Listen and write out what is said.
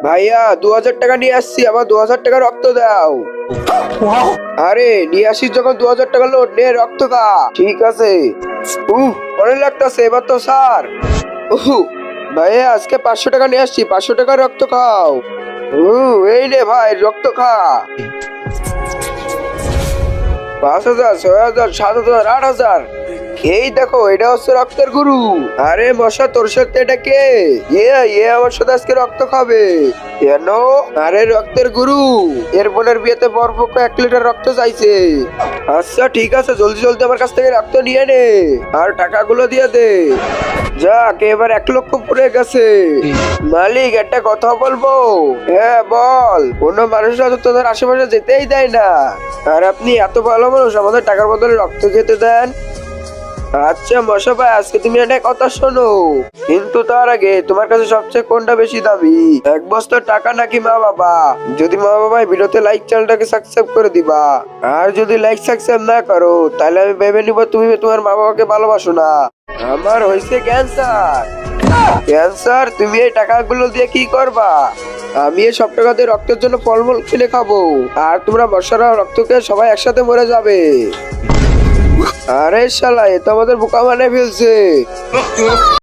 ভাইয়া 2000 টাকা নিয়ে আসছি, আমার 2000 টাকা রক্ত দাও। আরে নিয়ে আসিস যখন 2000 টাকা লোড নে, রক্ত খা। ঠিক আছে। অনেক লাগতেছে এবার তো স্যার। ভাইয়া আজকে 500 টাকা নিয়ে আসছি, 500 টাকা রক্ত খাও। এই নে ভাই রক্ত খা। 5000, 6000, 7000, 8000। এই দেখো এটা হচ্ছে রক্তের গুরু। আরে মশা তোর সাথে এটা কে? আমার সাথে আজকে রক্ত খাবে কেন? আরে রক্তের গুরু এর বোনের বিয়েতে বরপক্ষ 1 লিটার রক্ত চাইছে। আচ্ছা ঠিক আছে, জলদি জলদি আমার কাছ থেকে রক্ত নিয়ে নে আর টাকাগুলো দিয়ে দে। যাক এবার 1 লক্ষ পড়ে গেছে। মালিক একটা কথা বলবো? হ্যাঁ বল। কোনো মানুষরা তো তোদের আশেপাশে যেতেই দেয় না, আর আপনি এত ভালো মানুষ আমাদের টাকার বদলে রক্ত খেতে দেন। আচ্ছা মশা ভাই, আজকে তুমি একটা কথা শোনো, কিন্তু তার আগে তোমার কাছে সবচেয়ে কোনটা বেশি দামি, 1 বস্তা টাকা নাকি মা বাবা? যদি মা বাবা ভিডিওতে লাইক, চ্যানেলটাকে সাবস্ক্রাইব করে দিবা। আর যদি লাইক সাবস্ক্রাইব না করো তাহলে আমি ভেবে নিব তুমি তোমার মা বাবাকে ভালোবাসো না। আমার হয়েছে ক্যান্সার। ক্যান্সার? তুমি এই টাকাগুলো দিয়ে কি করবা? আমি এই সব টাকা দিয়ে রক্তের জন্য ফলমূল কিনে খাবো, আর তোমরা মশারা রক্ত খেয়ে সবাই একসাথে মরে যাবে। আরে শালা এ তো আমাদের বোকা বানিয়ে ফেলছে।